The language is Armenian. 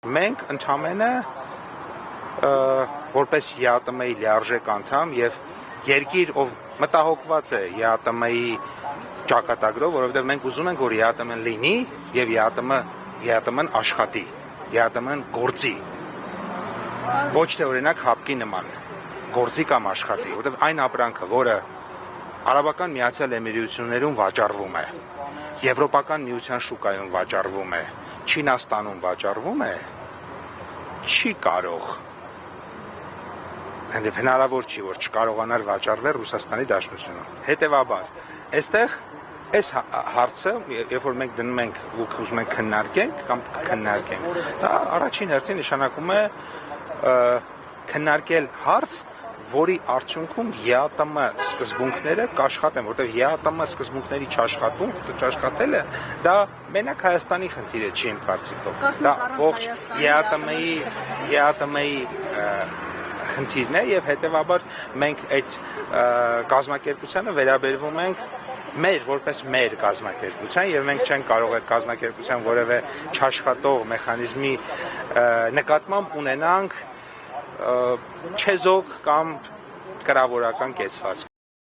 Մենք ընդամենը որպես ԵԱՏՄ-ի լիարժեք անդամ եւ երկիր, ով մտահոգված է ԵԱՏՄ-ի ճակատագրով, որովհետեւ մենք ուզում ենք, որ ԵԱՏՄ-ն լինի եւ ԵԱՏՄ-ն աշխատի, ԵԱՏՄ-ն գործի։ Ոչ թե օրինակ հապկի նման գործի կամ աշխատի, որովհետեւ այն ապրանքը, որը Արաբական Միացյալ Էմիրություններում վաճառվում է, Եվրոպական միության շուկայում վաճառվում է, Չինաստանում վաճառվում է, չի կարող, հնարավոր չի, որ չկարողանար վաճառվել Ռուսաստանի Դաշնությունում։ Հետևաբար, այստեղ այս հարցը, երբ որ մենք դնում ենք ու ուզում ենք քննարկենք կամ քննարկենք, դա առաջին հերթին նշանակում է քննարկել հարց, որի արդյունքում ԵԱՏՄ սկզբունքները կաշխատեն, որտեղ ԵԱՏՄ սկզբունքների չաշխատելը դա մենակ Հայաստանի խնդիր է, չի իմ կարծիքով։ Դա ողջ ԵԱՏՄ-ի խնդիրն է եւ հետեւաբար մենք այդ կազմակերպությանը վերաբերվում ենք որպես մեր կազմակերպության եւ մենք չենք կարող այդ կազմակերպության որևէ չաշխատող մեխանիզմի նկատմամբ ունենանք չեզոք կամ կրավորական կեցվածք։